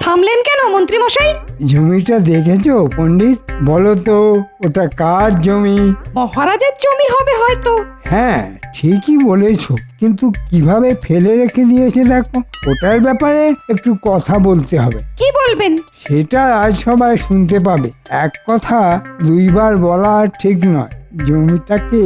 থামলেন কেন মন্ত্রী মশাই? জমিটা দেখেছো পণ্ডিত? বলো তো ওটা কার জমি? মহারাজের জমি হবে হয়তো। হ্যাঁ ঠিকই বলেছো, কিন্তু কিভাবে ফেলে রেখে দিয়েছে দেখো। ওটার ব্যাপারে একটু কথা বলতে হবে। কি বলবেন? সেটা আজ সবাই শুনতে পাবে। এক কথা দুইবার বলা ঠিক নয়। জমিটাকে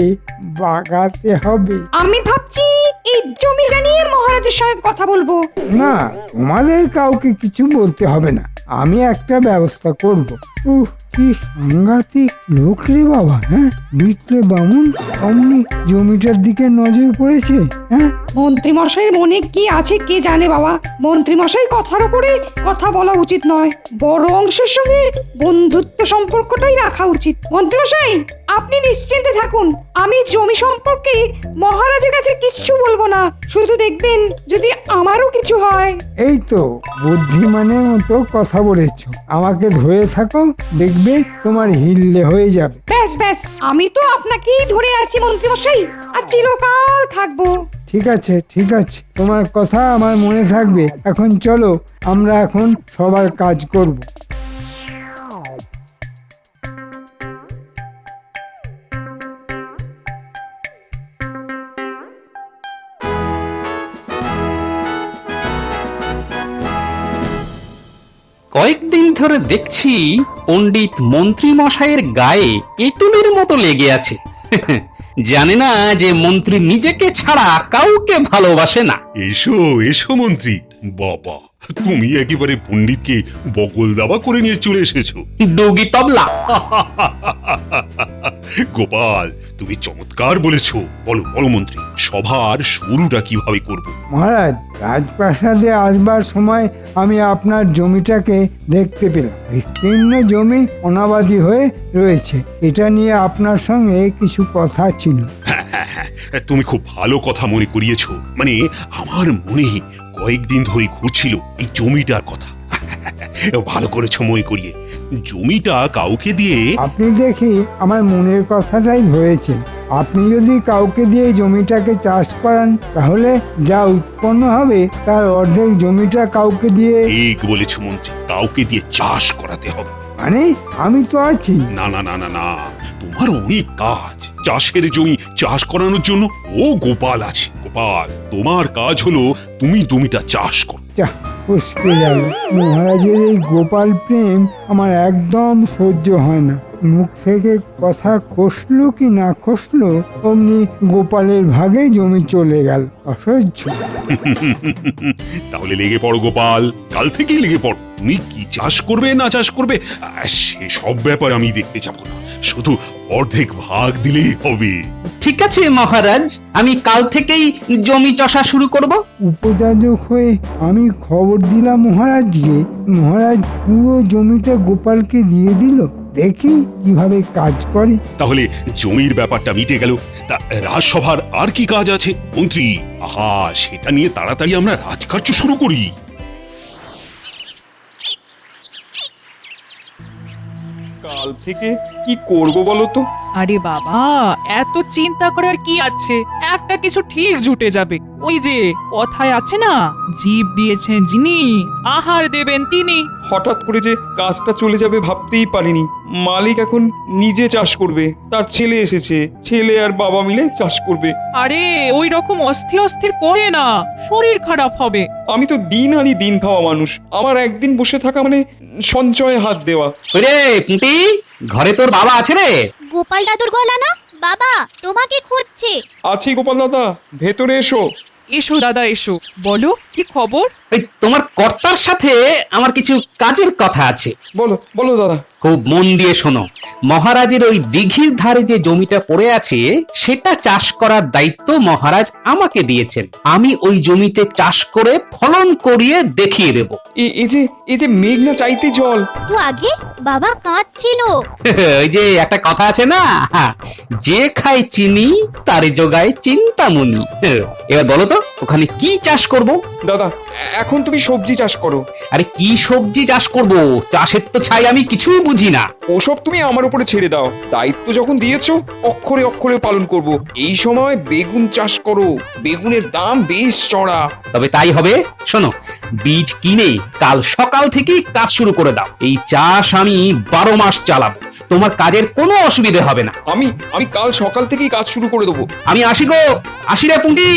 বাগাতে হবে। আমি ভাবছি এই জমিটা নিয়ে মহারাজের সঙ্গে কথা বলবো। না, তোমাদের কাউকে কিছু বলতে হবে না, আমি একটা ব্যবস্থা করব। উফ, কি সাংঘাতিক লোক রে বাবা। হ্যাঁ, বিটলে বামুন অমনি জমিটার দিকে নজর পড়েছে। হ্যাঁ, মন্ত্রী মশাইয়ের মনে কি আছে কে জানে বাবা। মন্ত্রী মশাই কথার উপরে কথা বলা উচিত নয়, বড় অংশের সঙ্গে বন্ধুত্ব সম্পর্কটাই রাখা উচিত। মন্ত্রী মশাই আপনি নিশ্চিন্তে থাকুন, আমি জমি সম্পর্কে মহারাজের কাছে কিচ্ছু বলবো না। শুধু দেখবেন যদি আমারও কিছু হয়। এই তো বুদ্ধিমানের মতো কথা বলেছ। আমাকে ধরে থাকো, দেখবে তোমার হিললে হয়ে যাবে। ব্যাস ব্যাস, আমি তো আপনাকেই ধরে আছি মন্ত্রী মশাই, আর চিরকাল থাকবো। ঠিক আছে ঠিক আছে, তোমার কথা আমার মনে থাকবে। এখন চলো, আমরা এখন সবার কাজ করব। কয়েকদিন ধরে দেখছি পণ্ডিত মন্ত্রী মশাইয়ের গায়ে এঁতুলের মতো লেগে আছে। জানে না যে মন্ত্রী নিজেকে ছাড়া কাউকে ভালোবাসে না। এসো এসো মন্ত্রী। বাবা, তুমি একেবারে পণ্ডিতকে বগল দাবা করে নিয়ে চলে এসেছো। ডুগি তবলা। গোপাল, তুমি চমৎকার বলেছো। বলো বলো মন্ত্রী, সভার শুরুটা কিভাবে করব? মহারাজ, রাজপ্রাসাদে আসবার সময় আমি আপনার জমিটাকে দেখতে পেলাম। বিস্তীর্ণ জমি অনাবাদি হয়ে রয়েছে। এটা নিয়ে আপনার সঙ্গে কিছু কথা ছিল। হ্যাঁ হ্যাঁ হ্যাঁ, তুমি খুব ভালো কথা মনে করিয়েছো। মানে আমার মনে কয়েকদিন ধরে ঘুরছিল এই জমিটার কথা। ভালো করেছো মনে করিয়ে। জমিটা কাউকে দিয়ে আপনি দেখি আমার মনের কথাটাই ধরেছেন। আপনি যদি কাউকে দিয়ে জমিটাকে চাষ করান, তাহলে যা উৎপন্ন হবে তার অর্ধেক জমিটা কাউকে দিয়ে। ঠিক বলেছো মন্ত্রী, কাউকে দিয়ে চাষ করাতে হবে। মানে আমি তো আছি। না না না না না, তোমার অনেক কাজ। চাষের জমি চাষ করানোর জন্য ও গোপাল আছে। গোপাল, তোমার কাজ হলো তুমি জমিটা চাষ করো। যা উস্কে গেল। মহারাজের এই গোপাল প্রেম আমার একদম সহ্য হয় না। মুখ থেকে কথা খসলো কি না খসলো, অমনি গোপালের ভাগে জমি চলে গেল। অসহ্য। তাহলে লেগে পড়ো গোপাল, কাল থেকেই লেগে পড়ো। তুমি কি চাষ করবে না চাষ করবে সে সব ব্যাপার আমি দেখতে যাবো না, শুধু অর্ধেক ভাগ দিলেই হবে। ঠিক আছে মহারাজ, আমি কাল থেকেই জমি চষা শুরু করব। উপযাজক হয়ে আমি খবর দিলাম মহারাজকে। মহারাজ পুরো জমিটা গোপালকে দিয়ে দিল। দেখি কিভাবে কাজ করে। তাহলে জমির ব্যাপারটা মিটে গেল। তা রাজসভার আর কি কাজ আছে মন্ত্রী? আহা, সেটা নিয়ে তাড়াতাড়ি আমরা রাজকার্য শুরু করি। কাল থেকে কি করব বলো তো? আরে বাবা, এত চিন্তা করার কি আছে? একটা কিছু ঠিক জুটে যাবে। ওই যে কথায় আছে না, জীব দিয়েছেন যিনি, আহার দেবেন তিনি। হঠাৎ করে যে কাজটা চলে যাবে ভাবতেই পারিনি। মালিক এখন নিজে চাষ করবে, তার ছেলে এসেছে, ছেলে আর বাবা মিলে চাষ করবে। আরে ওই রকম অস্থির অস্থির করে না, শরীর খারাপ হবে। আমি তো দিন আনি দিন খাওয়া মানুষ, আমার একদিন বসে থাকা মানে সঞ্চয়ে হাত দেওয়া। রে পুঁটি, ঘরে তোর বাবা আছে রে? গোপাল দাদুর গলা না? বাবা তোমাকে খুঁজছে। আছি গোপাল দাদা, ভেতরে এসো। এসো দাদা এসো, বলো কি খবর? ওই তোমার কর্তার সাথে আমার কিছু কাজের কথা আছে। বলো বলো দাদা। খুব মন দিয়ে শোনো। মহারাজের ওই দিঘির ধারে যে জমিটা পড়ে আছে, সেটা চাষ করার দায়িত্ব মহারাজ আমাকে দিয়েছেন। আমি ওই জমিতে চাষ করে ফলন করিয়ে দেখিয়ে দেব। এই যে মেঘ না চাইতে জল। তো আগে বাবা কাঁদছিল। ওই যে একটা কথা আছে না, যে খায় চিনি তারে জোগায় চিন্তামণি। এবার বলো তো, ওখানে কি চাষ করব? দাদা এখন তুমি সবজি চাষ করো। আরে কি সবজি চাষ করব? চাষের তো ছাই আমি কিছুই বুঝি না। ওসব তুমি আমার উপরে ছেড়ে দাও, দায়িত্ব যখন দিয়েছো অক্ষরে অক্ষরে পালন করব। এই সময় বেগুন চাষ করো, বেগুনের দাম বেশ চড়া। তবে তাই হবে। শোনো, বীজ কিনে কাল সকাল থেকেই কাজ শুরু করে দাও। এই চাষ আমি 12 মাস চালাবো, তোমার কাজের কোনো অসুবিধে হবে না। আমি আমি কাল সকাল থেকেই কাজ শুরু করে দেবো। আমি আসি গো, আসি রে পুঁটি।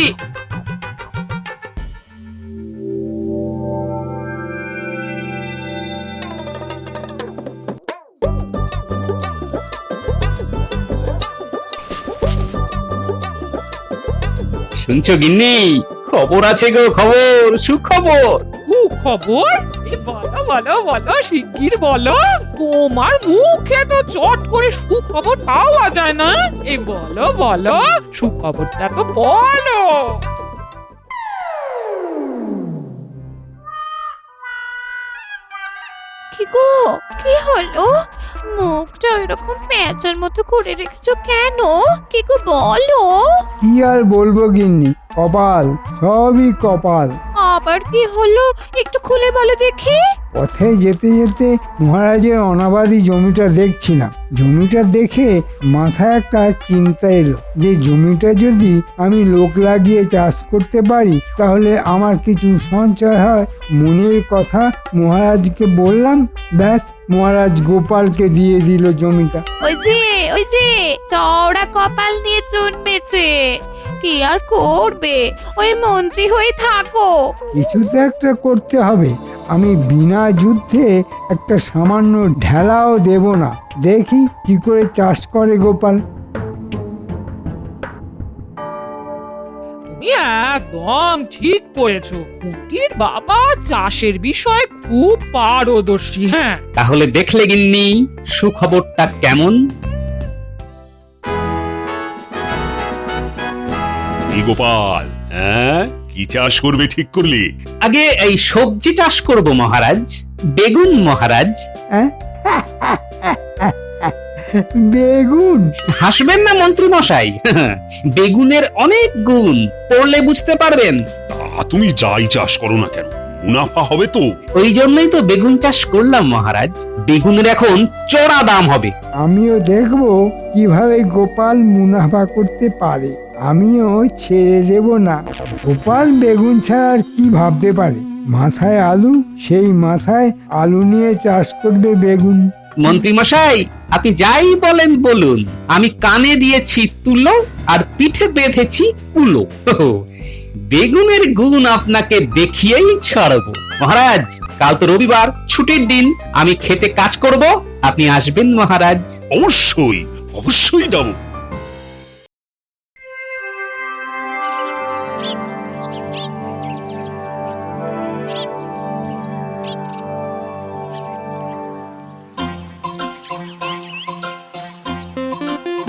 শুনছো গিন্নি? খবর আছে গো, খবর, সুখবর। খবর? এ বলো বলো বলো, শিগগির বলো। তোমার মুখে তো চট করে সুখবর পাওয়া যায় না। এই বলো বলো, সুখবরটা তো বলো। কি গো, কি হলো? মুখটা এরকম পেঁচার মতো করে রেখেছো কেন? কি গো বলো। কি আর বলবো গিন্নি, কপাল, সবই কপাল। আবার কি হলো একটু খুলে বলো দেখি। পথে যেতে যেতে মহারাজের অনাবাদি জমিটা দেখছিলাম। জমিটা দেখে মাথায় একটা চিন্তা এলো যে জমিটা যদি আমি লোক লাগিয়ে চাষ করতে পারি তাহলে আমার কিছু সঞ্চয় হয়। মনের কথা মহারাজকে বললাম, ব্যাস মহারাজ গোপালকে দিয়ে দিল জমিটা। ওই যে চওড়া কপাল নিয়ে জন্মেছে, কি আর করবে, ওই মন্ত্রী হয়ে থাকো। কিছু তো একটা করতে হবে। আমি বিনা যুদ্ধে একটা সামান্য ঢেলাও দেব না। দেখি কি করে চাষ করে গোপাল। তুমি একদম ঠিক করেছো। কুটির বাবা চাষের বিষয়ে খুব পারদর্শী। হ্যাঁ, তাহলে দেখলে গিন্নি সুখবরটা কেমন? এই গোপাল, হ্যাঁ, কি চাষ করবে ঠিক করলি? আগে এই সবজি চাষ করব মহারাজ, বেগুন মহারাজ। হ্যাঁ? বেগুন? হাসবেন না মন্ত্রী মশাই, বেগুনের অনেক গুণ, পড়লে বুঝতে পারবেন। তা তুমি যাই চাষ করো না কেন, মুনাফা হবে তো। ওই জন্যই তো বেগুন চাষ করলাম মহারাজ। বেগুনের এখন চড়া দাম হবে। আমিও দেখব কিভাবে গোপাল মুনাফা করতে পারে। আমিও ছেড়ে দেব না। গোপাল বেগুন ছাড়া আর কি ভাবতে পারে? মাথায় আলু, সেই মাথায় আলু নিয়ে চাষ করবে বেগুন। মন্ত্রী মশাই, আপনি যাই বলেন বলুন, আমি কানে দিয়েছি তুলো আর পিঠে বেঁধেছি কুলো। বেগুনের গুণ আপনাকে দেখিয়েই ছাড়বো। মহারাজ, কাল তো রবিবার, ছুটির দিন, আমি খেতে কাজ করব, আপনি আসবেন মহারাজ। অবশ্যই অবশ্যই যাবো।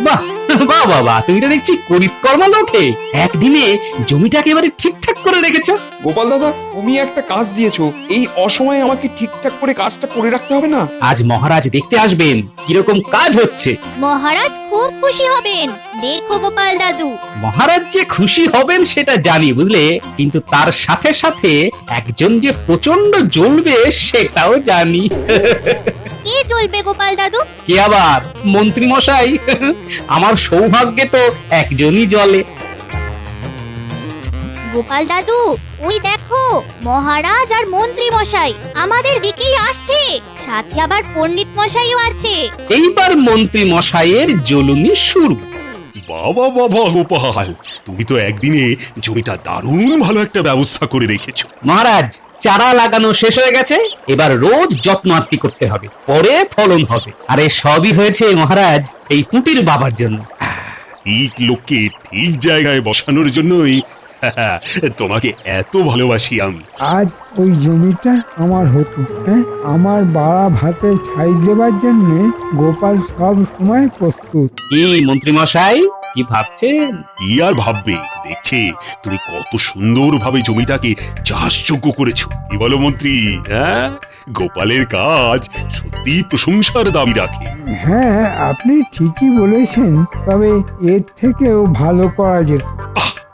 বাহ বাহ বাবা, তুমি তো দেখছি করিতকর্মা লোকে, একদিনে জমিটা একেবারে ঠিকঠাক করে রেখেছো। গোপাল দাদা, তুমি একটা কাজ দিয়েছো, এই অসময়ে আমাকে ঠিকঠাক করে কাজটা করে রাখতে হবে না? আজ মহারাজ দেখতে আসবেন কিরকম কাজ হচ্ছে। মহারাজ খুব খুশি হবেন, দেখো গোপাল দাদু। মহারাজ যে খুশি হবেন সেটা জানি বুঝলে, কিন্তু তার সাথে সাথে একজন যে প্রচন্ড জ্বলবে সেটাও জানি। কে চলবে গোপাল দাদু? কে আবার? মন্ত্রী মশাই। আমার সৌভাগ্যে তো একজনই জ্বলে। গোপাল দাদু, ওই দেখো মহারাজ আর মন্ত্রী মশাই আমাদের দিকেই আসছে, সাথে আবার পণ্ডিত মশাইও আছে। এইবার মন্ত্রী মশাইয়ের জ্বলুনি শুরু। বাবা বাবা গোপাল, তুমি তো একদিনে জমিটা দারুণ ভালো একটা ব্যবস্থা করে রেখেছো। মহারাজ, চারা লাগানো শেষ হয়ে গেছে, এবার রোজ যত্ন আত্তি করতে হবে, পরে ফলন হবে। আর এ সবই হয়েছে মহারাজ এই পুঁটির বাবার জন্য। ঠিক লোককে ঠিক জায়গায় বসানোর জন্যই তোমাকে এত ভালোবাসি আমি। আজ ওই জমিটা আমার হতো, হ্যাঁ, আমার বাড়া ভাতে ছাই দেবার জন্য গোপাল সব সময় প্রস্তুত। কি মন্ত্রী মশাই, কি ভাবছেন? কি আর ভাববে, দেখছে তুমি কত সুন্দরভাবে জমিটাকে চাষযোগ্য করেছো। কি বলো মন্ত্রী? হ্যাঁ, গোপালের কাজ সত্যি প্রশংসার দাবি রাখে। হ্যাঁ, আপনি ঠিকই বলেছেন, তবে এর থেকেও ভালো করা যেত।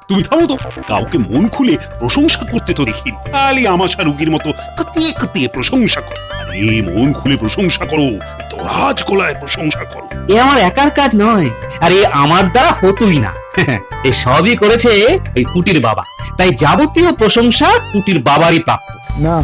তুমি থামো তো, কাউকে মন খুলে প্রশংসা করতে তো দেখি খালি আমাশা রুগীর মতো কতিয়ে কতিয়ে প্রশংসা করো। আরে মন খুলে প্রশংসা করো, দরাজ গলায় প্রশংসা করো। এ আমার একার কাজ নয়, আর এ আমার দ্বারা হতোই না। এ সবই করেছে ওই পুটির বাবা, তাই যাবতীয় প্রশংসা পুটির বাবারই প্রাপ্য। না,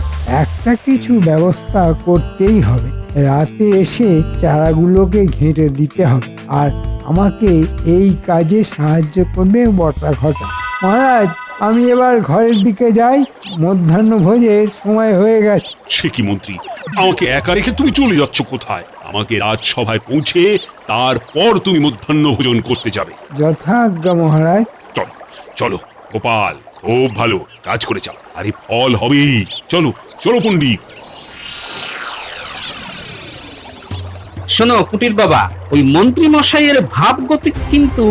একটা কিছু ব্যবস্থা করতেই হবে। রাতে এসে চারাগুলোকে ঘেঁটে দিতে হবে, আর আমাকে এই কাজে সাহায্য করবে বটা ঘটা। মহারাজ, আমি এবার ঘরের দিকে যাই, মধ্যাহ্ন ভোজের সময় হয়ে গেছে। সে কি মন্ত্রী, আমাকে একা রেখে তুমি চলে যাচ্ছ কোথায়? আমাকে রাজসভায় পৌঁছে তারপর তুমি মধ্যাহ্ন ভোজন করতে যাবে। যথাজ্ঞা মহারাজ। চলো চলো গোপাল, খুব ভালো কাজ করে যাও, আরে ফল হবেই। চলো চলো পণ্ডিত। শোনো পুটির বাবা, ওই মন্ত্রী মশাইয়ের ভাবগতি কিন্তু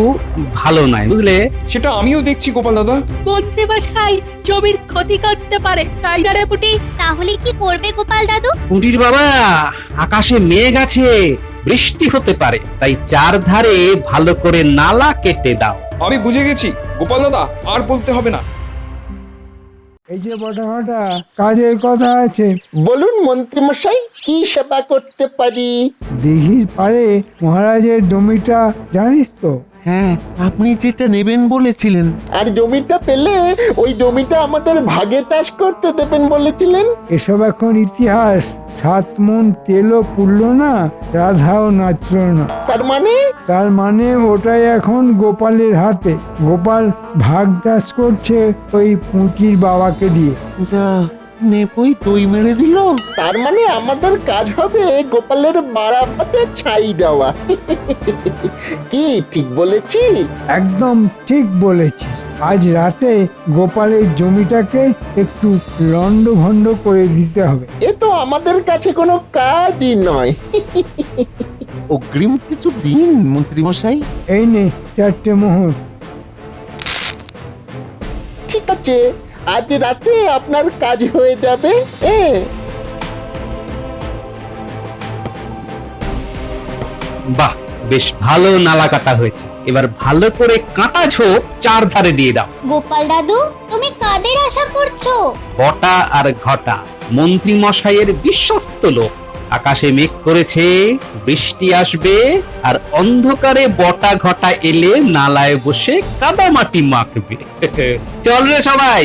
ভালো নয়, বুঝলে? সেটা আমিও দেখছি গোপাল দাদা। মন্ত্রীমশাই জমির ক্ষতি করতে পারে, তাই না রে পুটি? তাহলে কি করবে গোপাল দাদু? পুটির বাবা, আকাশে মেঘ আছে, বৃষ্টি হতে পারে, তাই চারধারে ভালো করে নালা কেটে দাও। আমি বুঝে গেছি গোপাল দাদা, আর বলতে হবে না। এই যে বটা ঘটা, কাজের কথা আছে। বলুন মন্ত্রীমশাই, কি সেবা করতে পারি? দিঘির পাড়ে মহারাজের জমিটা জানিস তো? হ্যাঁ, আপনি যেটা নেবেন বলেছিলেন। আর জমিটা পেলে ওই জমিটা আমাদের ভাগে চাষ করতে দেবেন বলেছিলেন। এসব এখন ইতিহাস। 7 মণ তেলও পুড়ল না, রাধাও নাচল না। তার মানে ওটাই এখন গোপালের হাতে। গোপাল ভাগ চাষ করছে ওই পুঁটির বাবাকে দিয়ে। যা, নেপই দই মেরে দিল। তার মানে আমাদের কাজ হবে গোপালের বাড়াপাতে ছাই দেওয়া। কি ঠিক বলেছি? একদম ঠিক বলেছিস। আজ রাতে গোপালের জমিটাকে একটু লন্ডভন্ড করে দিতে হবে। এ তো আমাদের কাছে কোনো কাজই নয়। অগ্রিম কিছু দিন মন্ত্রীমশাই। এই নে 4টে মোহর। ঠিক আছে, আজ রাতে আপনার কাজ হয়ে যাবে। বাহ, বেশ ভালো নালা কাটা হয়েছে। এবার ভালো করে কাটা ঝোপ চারধারে দিয়ে দাও। গোপাল দাদু, তুমি কাদের আশা করছো? বটা আর ঘটা মন্ত্রী মশাইয়ের বিশ্বস্ত লোক। আকাশে মেঘ করেছে, বৃষ্টি আসবে, আর অন্ধকারে বটা ঘটা এলে নালায় বসে কাদামাটি মাখবে। চল রে সবাই।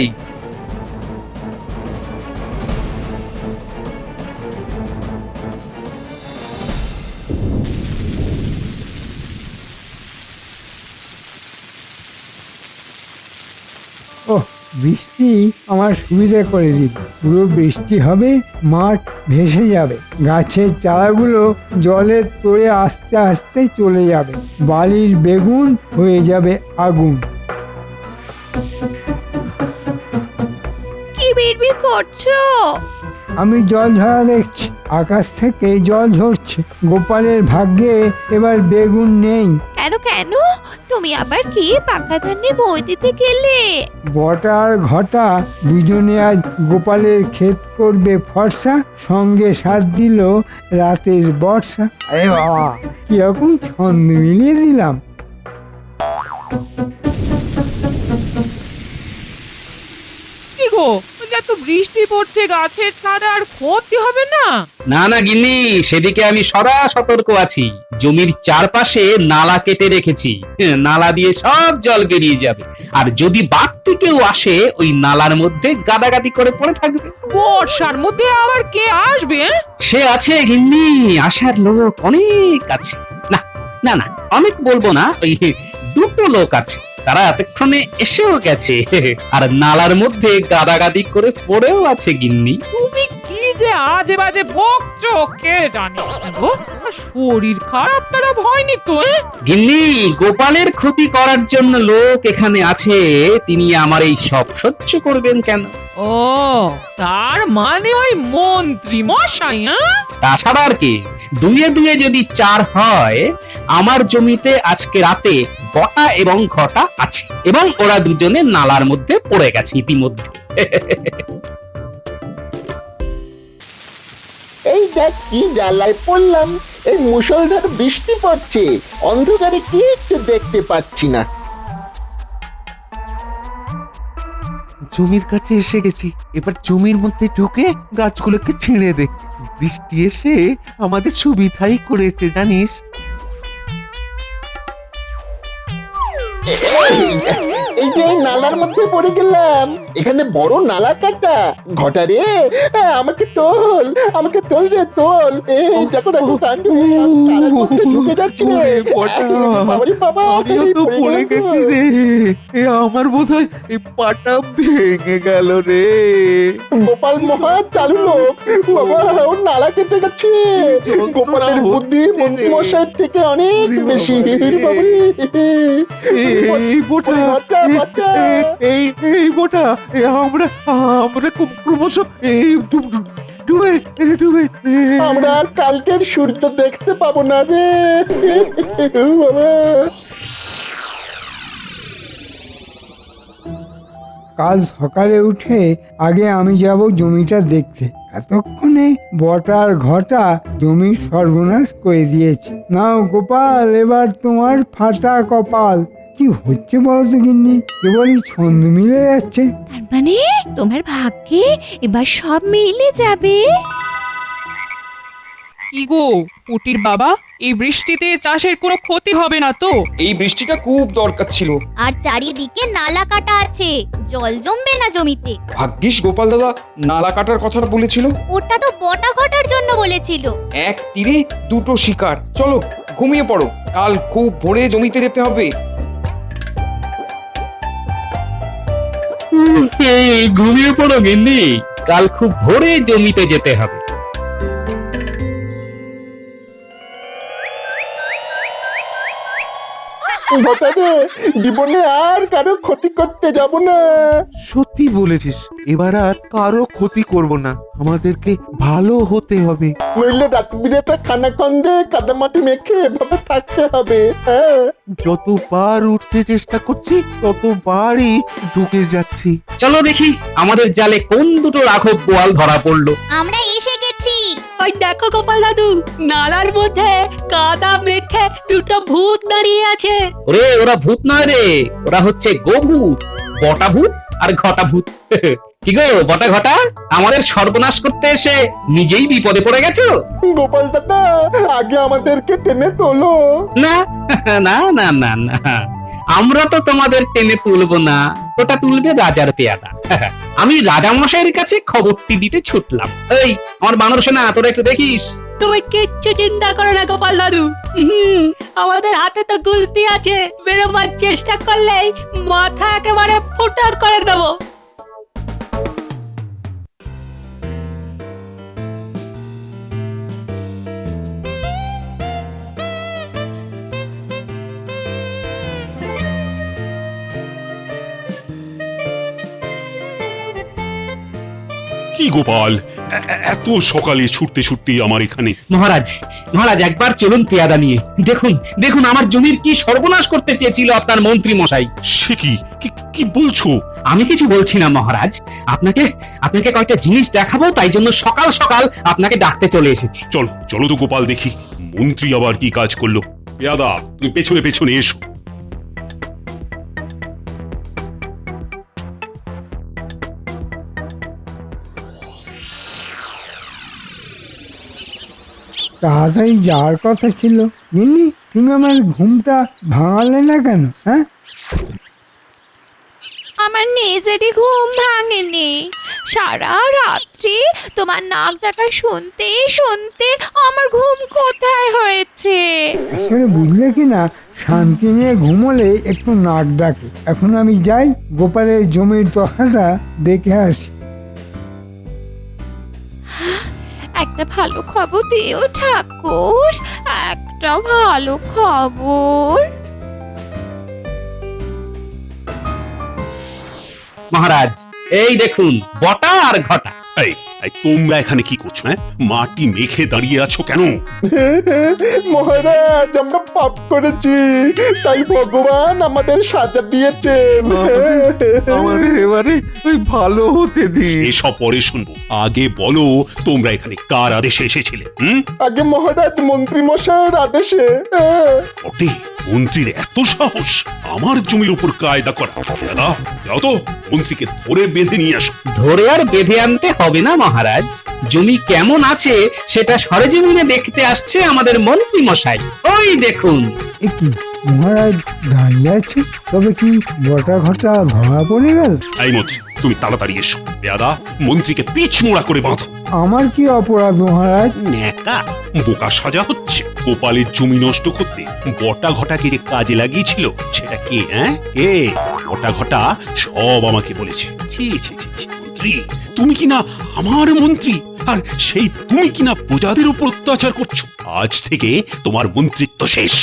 ওহ, বৃষ্টি আমার সুবিধা করে দিল। পুরো বৃষ্টি হবে, মাঠ ভেসে যাবে, গাছের চারাগুলো জলের তোড়ে আস্তে আস্তে চলে যাবে, বালির বেগুন হয়ে যাবে আগুন। কি বিড়বিড় করছো? আমি জল ঝরা দেখছি, আকাশ থেকে জল ঝরছে। গোপালের ভাগ্যে এবার বেগুন নেই। কেন কেন? তুমি আবার কি পাকা ধানে বই দিতে গেলে? বটা আর ঘটা দুজনে আজ গোপালের ক্ষেত করবে ফর্সা, সঙ্গে সাথ দিল রাতের বর্ষা। আরে বাবা, কিরকম ছন্দ মিলিয়ে দিলাম। কি গো, এত বৃষ্টি পড়ছে, গাছের ছাড়া আর ক্ষতি হবে না? না না গিন্নি, সেদিকে আমি সদা সতর্ক আছি। জমির চারপাশে নালা কেটে রেখেছি, নালা দিয়ে সব জল বেরিয়ে যাবে। আর যদি বাড়তি কেউ আসে, ওই নালার মধ্যে গাদাগাদি করে পড়ে থাকবে। বর্ষার মধ্যে আবার কে আসবে? সে আছে গিন্নি, আসার লোক অনেক আছে। না না না, অনেক বলবো না, ওই 2টো লোক আছে, তারা এতক্ষণে এসেও গেছে। আর নালার মধ্যে গাদাগাদি করে পড়েও আছে গিন্নি। তুমি কি যে আজে বাজে বকছো কে জানে। গো, শরীর খারাপ টারাপ হয়নি তো? গিন্নি, গোপালের ক্ষতি করার জন্য লোক এখানে আছে, তিনি আমার এই সব সহ্য করবেন কেন? ও, তার মানে ওই মন্ত্রী মশাই? তাছাড়া আর কি, 2 এ 2 যদি 4 হয়, আমার জমিতে আজকে রাতে বটা এবং ঘটা আছে, এবং ওরা দুজনে নালার মধ্যে পড়ে গেছে ইতিমধ্যে। এই দেখ কি জ্বালায় পড়লাম। এই মুষলধার বৃষ্টি পড়ছে, অন্ধকারে কিচ্ছু দেখতে পাচ্ছি না। জমির কাছে এসে গেছি। এবার জমির মধ্যে ঢুকে গাছগুলোকে ছিঁড়ে দে। বৃষ্টি এসে আমাদের সুবিধাই করেছে জানিস। এই যে নালার মধ্যে পড়ে গেলাম, এখানে বড় নালা কাটা। ঘটা রে, আমাকে তোল, আমাকে তোল রে, তোল। এই দেখো দেখো কাণ্ড, আমি নালার মধ্যে ঢুকে যাচ্ছি রে। বাবারে বাবা, আমিও তো পড়ে গেছি রে। আমার বোধহয় এই পাটা ভেঙে গেল রে। গোপাল মহা চালু লোক, বাবা ও নালা কেটে যাচ্ছে। গোপালের বুদ্ধি মন্ত্রী মশাইয়ের থেকে অনেক বেশি। বাবারে এই বোটা, এই বোটা, আমরা ক্রমশ এই ডুবে ডুবে আমরা আর কালকের সূর্য দেখতে পাবো না রে বাবা। কাল সকালে উঠে আগে আমি যাব জমিটা দেখতে। এতক্ষণে বটার ঘটা জমির সর্বনাশ করে দিয়েছে। নাও গোপাল, এবার তোমার ফাটা কপাল। কি হচ্ছে বলো তো গিন্নি, কেবলই ছন্দ মিলে যাচ্ছে। তার মানে তোমার ভাগ্যে এবার সব মিলে যাবে। কি গো পুটির বাবা, এই বৃষ্টিতে চাষের কোনো ক্ষতি হবে না তো? এই বৃষ্টিটা খুব দরকার ছিল। আর চারিদিকে নালা কাটা আছে, জল জমবে না জমিতে। ভাগ্যিস গোপাল দাদা নালা কাটার কথাটা বলেছিল। ওটা তো বটা ঘটার জন্য বলেছিল। এক তীরে দুটো শিকার। চলো ঘুমিয়ে পড়ো, কাল খুব ভোরে জমিতে যেতে হবে। ঘুমিয়ে পড়ো গিন্নি, কাল খুব ভোরে জমিতে যেতে হবে। ঘটারে, জীবনে আর কারো ক্ষতি করতে যাব না। সত্যি বলেছিস, এবার আর কারো ক্ষতি করব না। আমাদেরকে ভালো হতে হবে। নইলে রাত বিরেতে খানাখন্দে কাদামাটি মেখে এভাবে থাকতে হবে। হ্যাঁ, যতবার উঠতে চেষ্টা করছি ততবারই ঢুকে যাচ্ছি। চলো দেখি আমাদের জালে কোন দুটো রাঘব বোয়াল ধরা পড়লো। আমরা এসে গেছি। ওই দেখো গোপাল দাদু, নালার মধ্যে কাদা মেখে দুটো ভূত দাঁড়িয়ে আছে। ওরে ওরা ভূত নয় রে, ওরা হচ্ছে গোভূত, বটা ভূত আর ঘটা ভূত। কি গো বটা ঘটা, আমাদের সর্বনাশ করতে এসে নিজেই বিপদে পড়ে গেছো। গোপাল দাদা, আগে আমাদেরকে টেনে তোলো। না না না না না, আমরা তো তোমাদের টেনে তুলবো না, ওটা তুলবে রাজার পেয়াদা। আমি রাজা মশাইয়ের কাছে খবরটি দিতে ছুটলাম। এই আমার বানর সেনা, তোরা একটু দেখিস। তুমি কিচ্ছু চিন্তা করো না গোপাল দাদু। আমাদের হাতে তো গুলতি আছে, বেরোবার চেষ্টা করলেই মাথা একেবারে ফুটার করে দেবো। কি গোপাল, এত সকালে ছুটতে ছুটতে আমার এখানে? মহারাজ, মহারাজ একবার চলুন পেয়াদা নিয়ে। দেখুন দেখুন আমার জমির কি সর্বনাশ করতে চেয়েছিল আপনার মন্ত্রী মশাই। সে কি কি বলছো? আমি কিছু বলছি না মহারাজ, আপনাকে আপনাকে কয়েকটা জিনিস দেখাবো, তাই জন্য সকাল সকাল আপনাকে ডাকতে চলে এসেছি। চলো চলো তো গোপাল, দেখি মন্ত্রী আবার কি কাজ করলো। পেয়াদা, তুমি পেছনে পেছনে এসো। তাড়াতাড়ি যাওয়ার কথা ছিল। গিন্নি, তুমি আমার ঘুমটা ভাঙালে না কেন? হ্যাঁ, আমার নিজেরই ঘুম ভাঙেনি। সারা রাত্রি তোমার নাক ডাকা শুনতে শুনতে আমার ঘুম কোথায় হয়েছে। আসলে বুঝলে কি না, শান্তি নিয়ে ঘুমোলে একটু নাক ডাকে। এখন আমি যাই, গোপালের জমির দশাটা দেখে আসি। একটা ভালো খবর দিও ঠাকুর, একটা ভালো খবর। মহারাজ এই দেখুন বটা আর ঘটা। এই এই তোমরা এখানে কি করছো? হ্যাঁ, মাটি মেখে দাঁড়িয়ে আছো কেন? মহারাজ আমরা পাপ করেছি, তাই ভগবান আমাদের সাজা দিয়েছেন। আমাদের এবারে ওই ভালো হতে দিন। এসব পরে শুনবো, আগে বলো তোমরা এখানে কার আদেশে এসেছিলে? আগে মহারাজ মন্ত্রী মশাইয়ের আদেশে। বটে, মন্ত্রীর এত সাহস আমার জমির উপর কায়দা করা। দাদা যাও তো, মন্ত্রীকে ধরে বেঁধে নিয়ে আসো। ধরে আর বেঁধে আনতে হবে না মহারাজ, জমি কেমন আছে সেটা সরেজমিনে দেখতে আসছে আমাদের মন্ত্রী মশাই। ওই দেখুন। এ কি মহারাজ দাঁড়িয়ে আছে? তবে কি বটা ঘটা ধরা পড়ে গেল? এই মন্ত্রী, তুমি তাড়াতাড়ি এসো। দাদা, মন্ত্রীকে পিছ মোড়া করে বাঁধো। আমার কি অপরাধ মহারাজ? ন্যাকা বোকা সাজা হচ্ছে। গোপালের জমি নষ্ট করতে বটা ঘটাকে যে কাজে লাগিয়েছিল সেটা কে? হ্যাঁ, কে? বটা ঘটা সব আমাকে বলেছে। ছি ছি ছি ছি, মন্ত্রী তুমি কিনা আমার মন্ত্রী, আর সেই তুমি কিনা প্রজাদের উপর অত্যাচার করছো। আজ থেকে তোমার মন্ত্রিত্ব শেষ।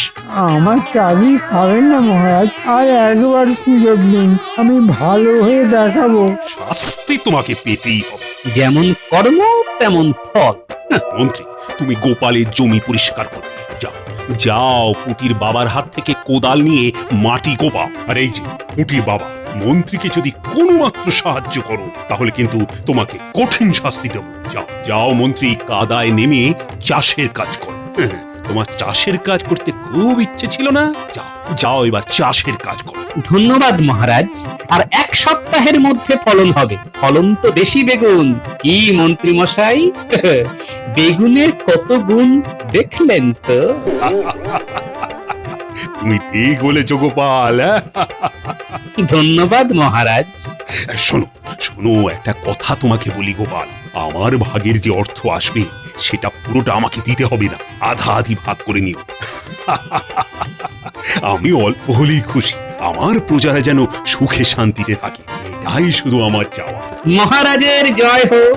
আমার চাবি খাবেন না মহারাজ, আর একবার সুযোগ দিন, আমি ভালো হয়ে দেখাবো। শাস্তি তোমাকে পেতেই হবে। যেমন কর্ম তেমন ফল। মন্ত্রী, তুমি গোপালের জমি পরিষ্কার করবে যাও। যাও, পুটির বাবার হাত থেকে কোদাল নিয়ে মাটি কোপাও। আর এই যে পুটির বাবা, মন্ত্রীকে যদি কোনো মাত্র সাহায্য করো তাহলে কিন্তু তোমাকে কঠিন শাস্তি দেবো। যাও যাও মন্ত্রী, কাদায় নেমে চাষের কাজ করো। তোমার চাষের কাজ করতে খুব ইচ্ছে ছিল না? যাও যাও, এবার চাষের কাজ করো। ধন্যবাদ মহারাজ, আর 1 সপ্তাহের মধ্যে ফলন হবে। ফলন তো দেশি বেগুন। কি মন্ত্রী মশাই, বেগুনের কত গুণ দেখলেন তো? তুমি ঠিক বলেছো গোপাল। ধন্যবাদ মহারাজ। শোনো শোনো, একটা কথা তোমাকে বলি গোপাল, আমার ভাগের যে অর্থ আসবে সেটা পুরোটা আমাকে দিতে হবে না, আধা আধি ভাগ করে নিও। আমি অল্প হলেই খুশি, আমার প্রজারা যেন সুখে শান্তিতে থাকে, এটাই শুধু আমার চাওয়া। মহারাজের জয় হোক।